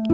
O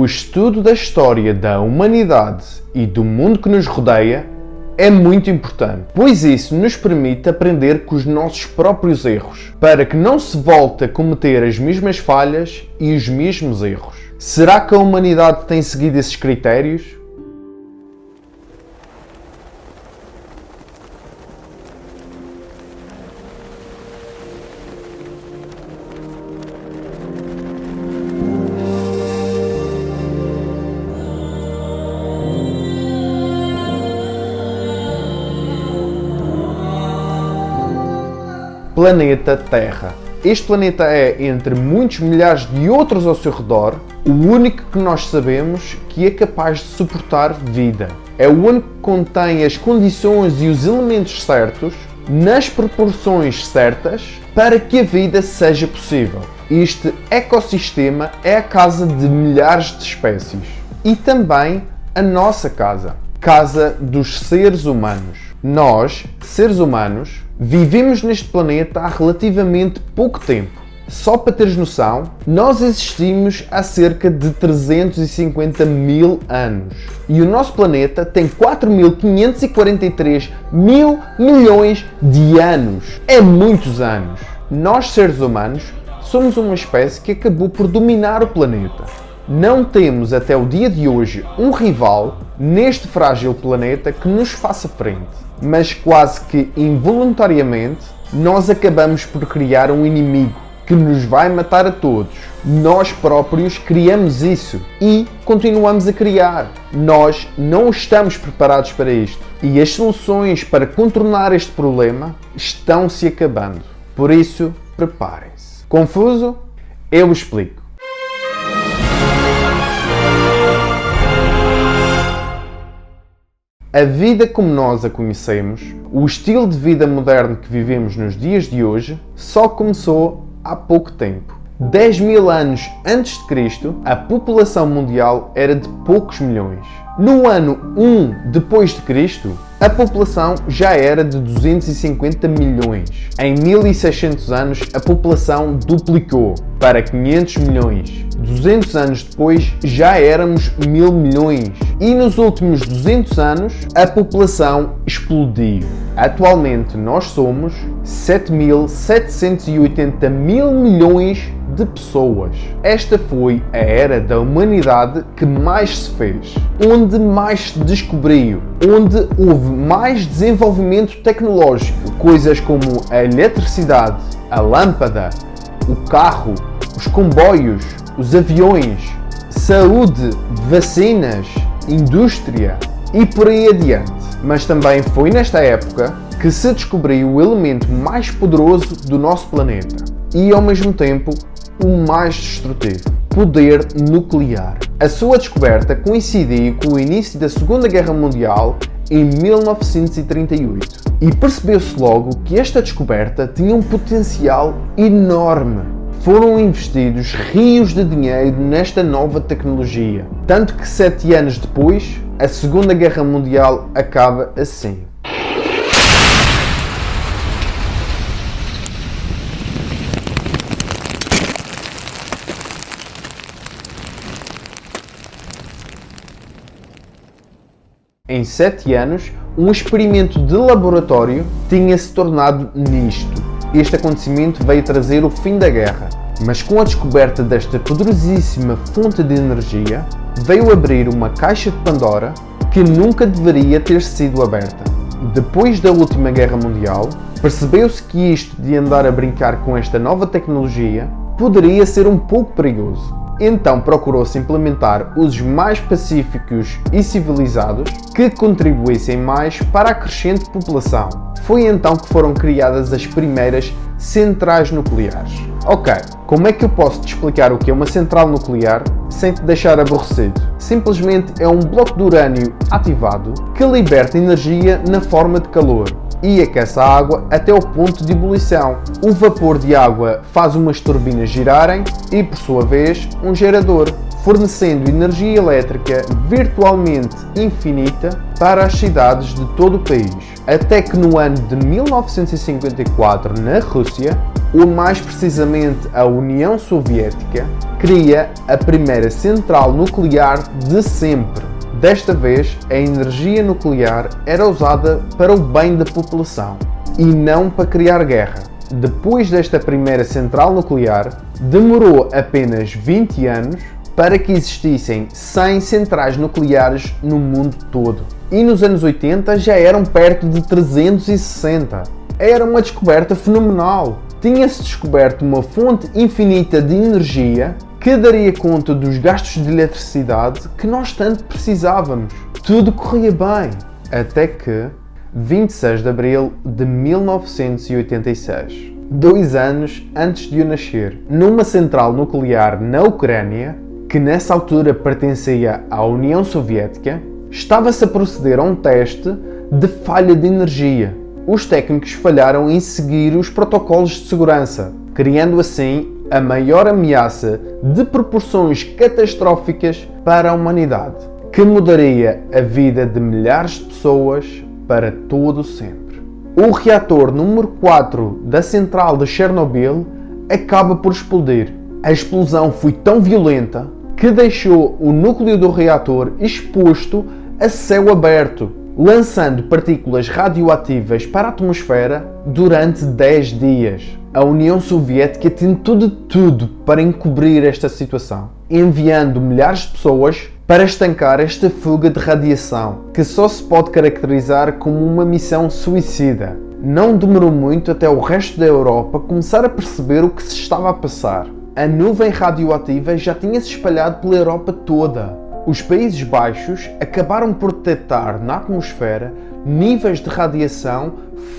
estudo da história da humanidade e do mundo que nos rodeia é muito importante, pois isso nos permite aprender com os nossos próprios erros, para que não se volte a cometer as mesmas falhas e os mesmos erros. Será que a humanidade tem seguido esses critérios? Planeta Terra. Este planeta é, entre muitos milhares de outros ao seu redor, o único que nós sabemos que é capaz de suportar vida. É o único que contém as condições e os elementos certos, nas proporções certas, para que a vida seja possível. Este ecossistema é a casa de milhares de espécies. E também a nossa casa. Casa dos seres humanos. Nós, seres humanos, vivemos neste planeta há relativamente pouco tempo. Só para teres noção, nós existimos há cerca de 350 mil anos. E o nosso planeta tem 4.543 mil milhões de anos. É muitos anos. Nós, seres humanos, somos uma espécie que acabou por dominar o planeta. Não temos até o dia de hoje um rival neste frágil planeta que nos faça frente. Mas quase que involuntariamente, nós acabamos por criar um inimigo que nos vai matar a todos. Nós próprios criamos isso e continuamos a criar. Nós não estamos preparados para isto. E as soluções para contornar este problema estão se acabando. Por isso, preparem-se. Confuso? Eu explico. A vida como nós a conhecemos, o estilo de vida moderno que vivemos nos dias de hoje, só começou há pouco tempo. 10.000 anos antes de Cristo, a população mundial era de poucos milhões. No ano 1 depois de Cristo, a população já era de 250 milhões. Em 1600 anos, a população duplicou para 500 milhões. 200 anos depois, já éramos 1.000 milhões. E nos últimos 200 anos, a população explodiu. Atualmente, nós somos 7.780 mil milhões de pessoas. Esta foi a era da humanidade que mais se fez, onde mais se descobriu, onde houve mais desenvolvimento tecnológico, coisas como a eletricidade, a lâmpada, o carro, os comboios, os aviões, saúde, vacinas, indústria e por aí adiante. Mas também foi nesta época que se descobriu o elemento mais poderoso do nosso planeta e, ao mesmo tempo, o mais destrutivo: poder nuclear. A sua descoberta coincidiu com o início da Segunda Guerra Mundial em 1938 e percebeu-se logo que esta descoberta tinha um potencial enorme. Foram investidos rios de dinheiro nesta nova tecnologia, tanto que 7 anos depois, a Segunda Guerra Mundial acaba assim. Em 7 anos, um experimento de laboratório tinha se tornado nisto. Este acontecimento veio trazer o fim da guerra, mas com a descoberta desta poderosíssima fonte de energia, veio abrir uma caixa de Pandora que nunca deveria ter sido aberta. Depois da última guerra mundial, percebeu-se que isto de andar a brincar com esta nova tecnologia poderia ser um pouco perigoso. Então procurou-se implementar usos mais pacíficos e civilizados que contribuíssem mais para a crescente população. Foi então que foram criadas as primeiras centrais nucleares. Ok, como é que eu posso te explicar o que é uma central nuclear sem te deixar aborrecido? Simplesmente é um bloco de urânio ativado que liberta energia na forma de calor. e aquece a água até ao ponto de ebulição. O vapor de água faz umas turbinas girarem e, por sua vez, um gerador, fornecendo energia elétrica virtualmente infinita para as cidades de todo o país. Até que no ano de 1954, na Rússia, ou mais precisamente a União Soviética, cria a primeira central nuclear de sempre. Desta vez, a energia nuclear era usada para o bem da população e não para criar guerra. Depois desta primeira central nuclear, demorou apenas 20 anos para que existissem 100 centrais nucleares no mundo todo. E nos anos 80 já eram perto de 360. Era uma descoberta fenomenal. Tinha-se descoberto uma fonte infinita de energia que daria conta dos gastos de eletricidade que nós tanto precisávamos. Tudo corria bem. Até que, 26 de abril de 1986, 2 anos antes de eu nascer, numa central nuclear na Ucrânia, que nessa altura pertencia à União Soviética, estava-se a proceder a um teste de falha de energia. Os técnicos falharam em seguir os protocolos de segurança, criando assim a maior ameaça de proporções catastróficas para a humanidade, que mudaria a vida de milhares de pessoas para todo sempre. O reator número 4 da central de Chernobyl acaba por explodir. A explosão foi tão violenta que deixou o núcleo do reator exposto a céu aberto, lançando partículas radioativas para a atmosfera durante 10 dias. A União Soviética tentou de tudo para encobrir esta situação, enviando milhares de pessoas para estancar esta fuga de radiação, que só se pode caracterizar como uma missão suicida. Não demorou muito até o resto da Europa começar a perceber o que se estava a passar. A nuvem radioativa já tinha se espalhado pela Europa toda. Os Países Baixos acabaram por detectar na atmosfera níveis de radiação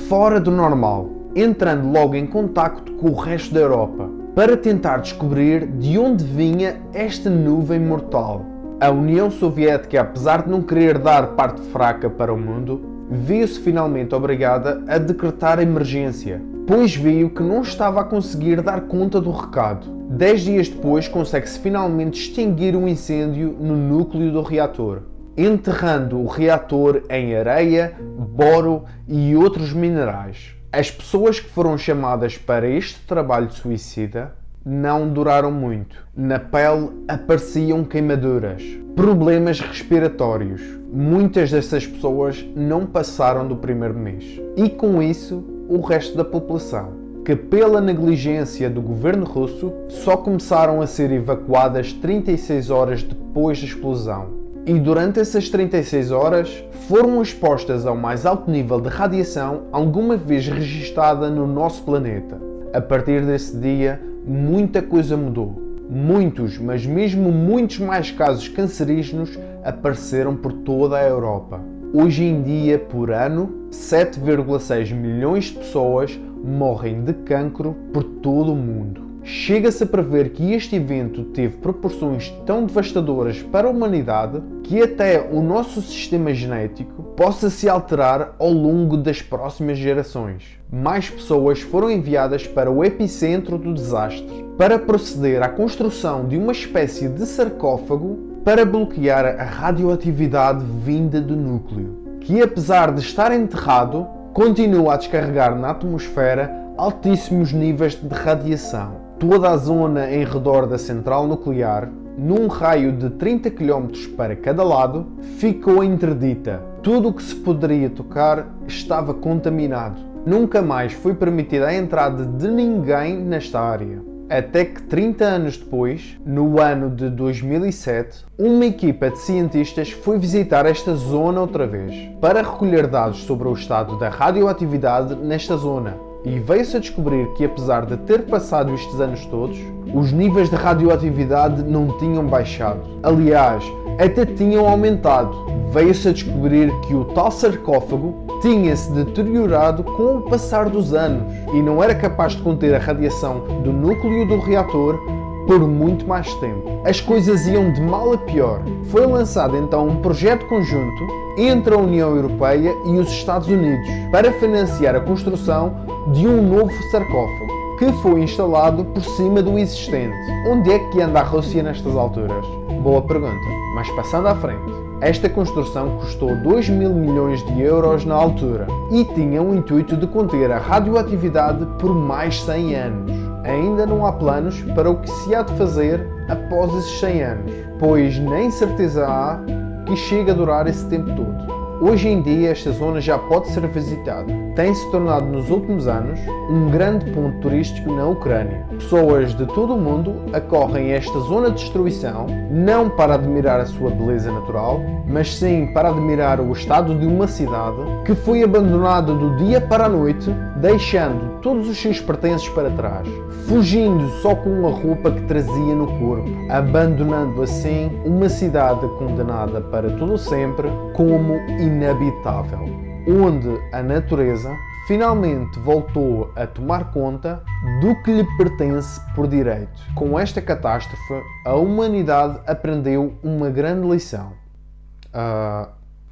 fora do normal, entrando logo em contacto com o resto da Europa, para tentar descobrir de onde vinha esta nuvem mortal. A União Soviética, apesar de não querer dar parte fraca para o mundo, viu-se finalmente obrigada a decretar emergência, pois viu que não estava a conseguir dar conta do recado. 10 dias depois consegue-se finalmente extinguir um incêndio no núcleo do reator, enterrando o reator em areia, boro e outros minerais. As pessoas que foram chamadas para este trabalho suicida não duraram muito. Na pele apareciam queimaduras, problemas respiratórios. Muitas dessas pessoas não passaram do primeiro mês. E com isso, o resto da população, que pela negligência do governo russo, só começaram a ser evacuadas 36 horas depois da explosão. E durante essas 36 horas, foram expostas ao mais alto nível de radiação alguma vez registada no nosso planeta. A partir desse dia, muita coisa mudou. Muitos, mas mesmo muitos mais casos cancerígenos apareceram por toda a Europa. Hoje em dia, por ano, 7,6 milhões de pessoas morrem de cancro por todo o mundo. Chega-se a prever que este evento teve proporções tão devastadoras para a humanidade que até o nosso sistema genético possa se alterar ao longo das próximas gerações. Mais pessoas foram enviadas para o epicentro do desastre para proceder à construção de uma espécie de sarcófago para bloquear a radioatividade vinda do núcleo, que apesar de estar enterrado, continua a descarregar na atmosfera altíssimos níveis de radiação. Toda a zona em redor da central nuclear, num raio de 30 km para cada lado, ficou interdita. Tudo o que se poderia tocar estava contaminado. Nunca mais foi permitida a entrada de ninguém nesta área. Até que 30 anos depois, no ano de 2007, uma equipa de cientistas foi visitar esta zona outra vez, para recolher dados sobre o estado da radioatividade nesta zona. E veio-se a descobrir que, apesar de ter passado estes anos todos, os níveis de radioatividade não tinham baixado. Aliás, até tinham aumentado. Veio-se a descobrir que o tal sarcófago tinha-se deteriorado com o passar dos anos e não era capaz de conter a radiação do núcleo do reator por muito mais tempo. As coisas iam de mal a pior. Foi lançado então um projeto conjunto entre a União Europeia e os Estados Unidos para financiar a construção de um novo sarcófago, que foi instalado por cima do existente. Onde é que anda a Rússia nestas alturas? Boa pergunta, mas passando à frente. Esta construção custou 2 mil milhões de euros na altura e tinha o intuito de conter a radioatividade por mais 100 anos. Ainda não há planos para o que se há de fazer após esses 100 anos, pois nem certeza há que chegue a durar esse tempo todo. Hoje em dia esta zona já pode ser visitada. Tem-se tornado nos últimos anos um grande ponto turístico na Ucrânia. Pessoas de todo o mundo acorrem a esta zona de destruição não para admirar a sua beleza natural, mas sim para admirar o estado de uma cidade que foi abandonada do dia para a noite, deixando todos os seus pertences para trás, fugindo só com a roupa que trazia no corpo, abandonando assim uma cidade condenada para todo sempre como inabitável, onde a natureza finalmente voltou a tomar conta do que lhe pertence por direito. Com esta catástrofe, a humanidade aprendeu uma grande lição.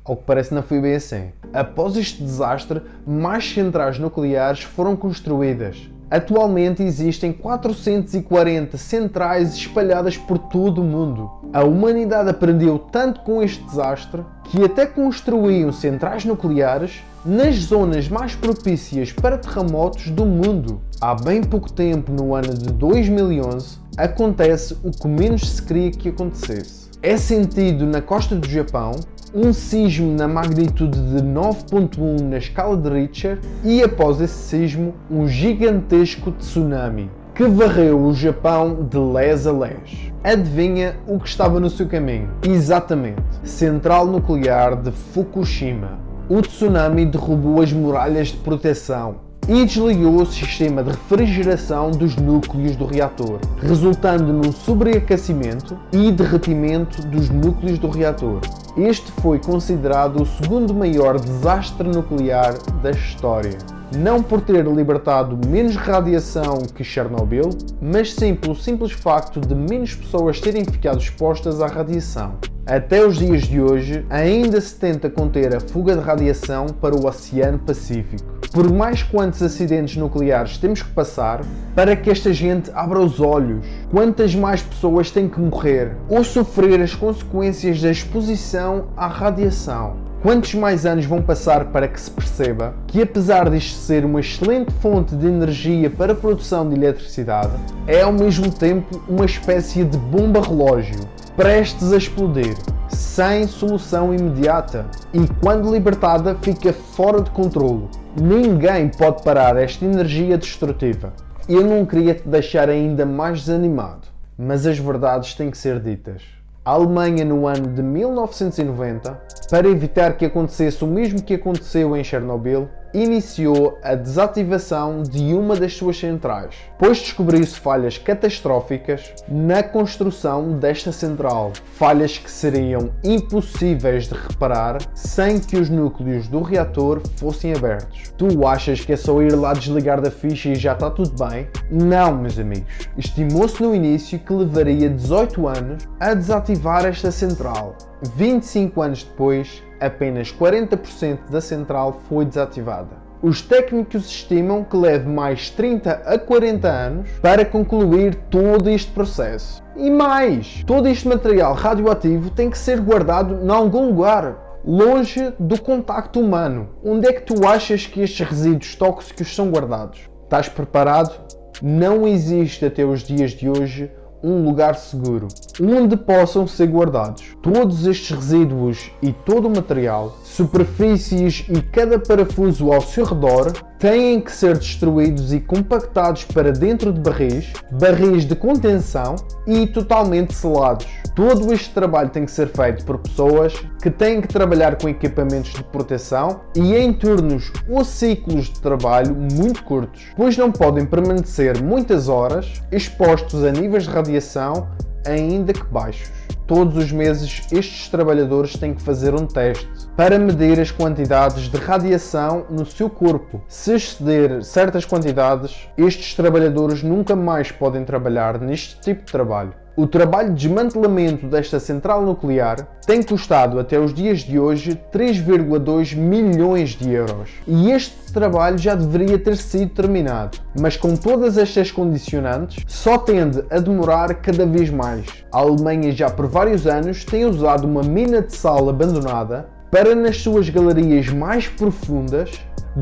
Ao que parece não foi bem assim. Após este desastre, mais centrais nucleares foram construídas. Atualmente existem 440 centrais espalhadas por todo o mundo. A humanidade aprendeu tanto com este desastre que até construíam centrais nucleares nas zonas mais propícias para terremotos do mundo. Há bem pouco tempo, no ano de 2011, acontece o que menos se queria que acontecesse. É sentido na costa do Japão um sismo na magnitude de 9.1 na escala de Richter e após esse sismo um gigantesco tsunami que varreu o Japão de lés a lés. Adivinha o que estava no seu caminho? Exatamente, central nuclear de Fukushima. O tsunami derrubou as muralhas de proteção e desligou o sistema de refrigeração dos núcleos do reator, resultando num sobreaquecimento e derretimento dos núcleos do reator. Este foi considerado o segundo maior desastre nuclear da história. Não por ter libertado menos radiação que Chernobyl, mas sim pelo simples facto de menos pessoas terem ficado expostas à radiação. Até os dias de hoje, ainda se tenta conter a fuga de radiação para o Oceano Pacífico. Por mais quantos acidentes nucleares temos que passar para que esta gente abra os olhos? Quantas mais pessoas têm que morrer ou sofrer as consequências da exposição à radiação? Quantos mais anos vão passar para que se perceba que, apesar disto ser uma excelente fonte de energia para a produção de eletricidade, é ao mesmo tempo uma espécie de bomba relógio, prestes a explodir, sem solução imediata e, quando libertada, fica fora de controlo. Ninguém pode parar esta energia destrutiva. Eu não queria te deixar ainda mais desanimado, mas as verdades têm que ser ditas. A Alemanha, no ano de 1990, para evitar que acontecesse o mesmo que aconteceu em Chernobyl, iniciou a desativação de uma das suas centrais, pois descobriu-se falhas catastróficas na construção desta central, falhas que seriam impossíveis de reparar sem que os núcleos do reator fossem abertos. Tu achas que é só ir lá desligar da ficha e já está tudo bem? Não, meus amigos. Estimou-se no início que levaria 18 anos a desativar esta central. 25 anos depois, apenas 40% da central foi desativada. Os técnicos estimam que leve mais 30 a 40 anos para concluir todo este processo. E mais, todo este material radioativo tem que ser guardado em algum lugar, longe do contacto humano. Onde é que tu achas que estes resíduos tóxicos são guardados? Estás preparado? Não existe até os dias de hoje um lugar seguro onde possam ser guardados todos estes resíduos e todo o material. Superfícies e cada parafuso ao seu redor têm que ser destruídos e compactados para dentro de barris de contenção e totalmente selados. Todo este trabalho tem que ser feito por pessoas que têm que trabalhar com equipamentos de proteção e em turnos ou ciclos de trabalho muito curtos, pois não podem permanecer muitas horas expostos a níveis de radiação ainda que baixos. todos os meses estes trabalhadores têm que fazer um teste para medir as quantidades de radiação no seu corpo. Se exceder certas quantidades, estes trabalhadores nunca mais podem trabalhar neste tipo de trabalho. O trabalho de desmantelamento desta central nuclear tem custado até os dias de hoje 3,2 milhões de euros. E este trabalho já deveria ter sido terminado, mas com todas estas condicionantes, só tende a demorar cada vez mais. A Alemanha já por vários anos tem usado uma mina de sal abandonada para nas suas galerias mais profundas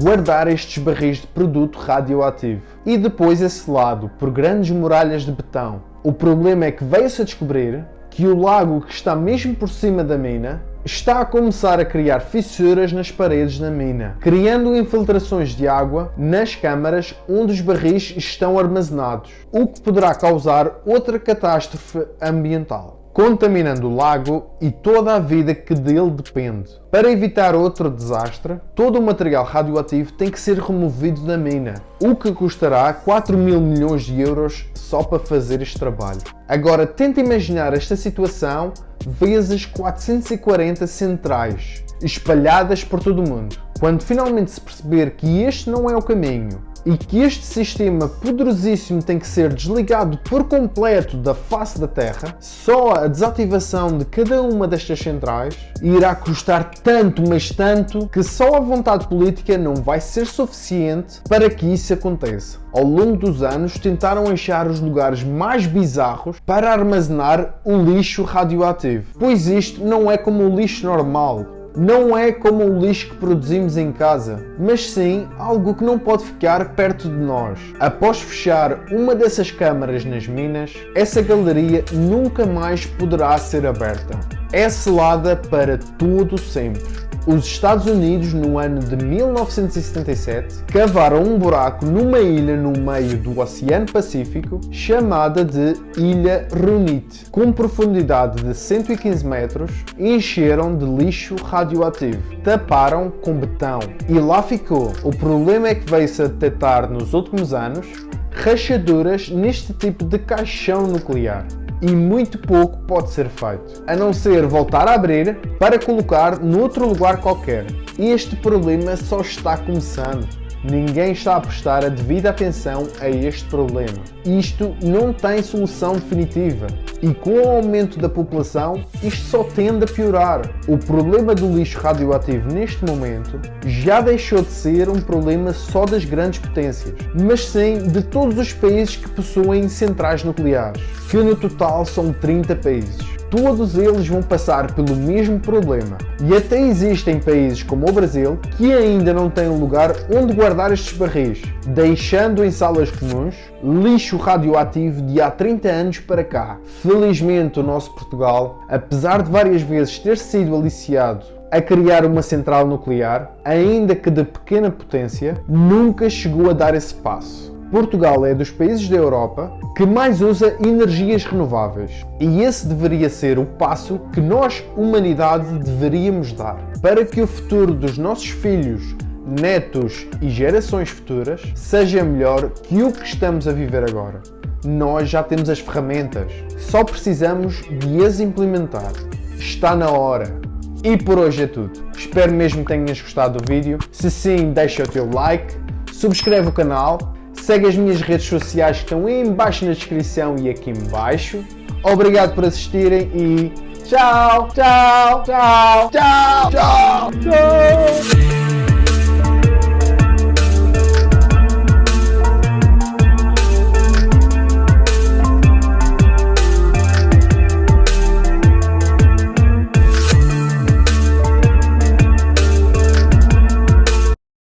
guardar estes barris de produto radioativo e depois é selado por grandes muralhas de betão. O problema é que veio-se a descobrir que o lago que está mesmo por cima da mina está a começar a criar fissuras nas paredes da mina, criando infiltrações de água nas câmaras onde os barris estão armazenados, o que poderá causar outra catástrofe ambiental, contaminando o lago e toda a vida que dele depende. Para evitar outro desastre, todo o material radioativo tem que ser removido da mina, o que custará 4 mil milhões de euros só para fazer este trabalho. Agora tenta imaginar esta situação vezes 440 centrais, espalhadas por todo o mundo. Quando finalmente se perceber que este não é o caminho, e que este sistema poderosíssimo tem que ser desligado por completo da face da Terra, só a desativação de cada uma destas centrais irá custar tanto, mas tanto, que só a vontade política não vai ser suficiente para que isso aconteça. Ao longo dos anos tentaram achar os lugares mais bizarros para armazenar o lixo radioativo, pois isto não é como o lixo normal. Não é como o lixo que produzimos em casa, mas sim algo que não pode ficar perto de nós. Após fechar uma dessas câmaras nas minas, essa galeria nunca mais poderá ser aberta. É selada para todo sempre. Os Estados Unidos, no ano de 1977, cavaram um buraco numa ilha no meio do Oceano Pacífico, chamada de Ilha Rooney, com profundidade de 115 metros, e encheram de lixo radioativo. Taparam com betão e lá ficou. O problema é que veio-se a detectar nos últimos anos rachaduras neste tipo de caixão nuclear. E muito pouco pode ser feito, a não ser voltar a abrir para colocar noutro lugar qualquer. E este problema só está começando. Ninguém está a prestar a devida atenção a este problema. Isto não tem solução definitiva e com o aumento da população isto só tende a piorar. O problema do lixo radioativo neste momento já deixou de ser um problema só das grandes potências, mas sim de todos os países que possuem centrais nucleares, que no total são 30 países. Todos eles vão passar pelo mesmo problema. E até existem países como o Brasil que ainda não têm um lugar onde guardar estes barris, deixando em salas comuns lixo radioativo de há 30 anos para cá. Felizmente o nosso Portugal, apesar de várias vezes ter sido aliciado a criar uma central nuclear, ainda que de pequena potência, nunca chegou a dar esse passo. Portugal é dos países da Europa que mais usa energias renováveis e esse deveria ser o passo que nós, humanidade, deveríamos dar para que o futuro dos nossos filhos, netos e gerações futuras seja melhor que o que estamos a viver agora. Nós já temos as ferramentas, só precisamos de as implementar. Está na hora. E por hoje é tudo. Espero mesmo que tenhas gostado do vídeo. Se sim, deixa o teu like, subscreve o canal, segue as minhas redes sociais que estão aí em baixo na descrição e aqui em baixo. Obrigado por assistirem e tchau, tchau, tchau, tchau, tchau, tchau.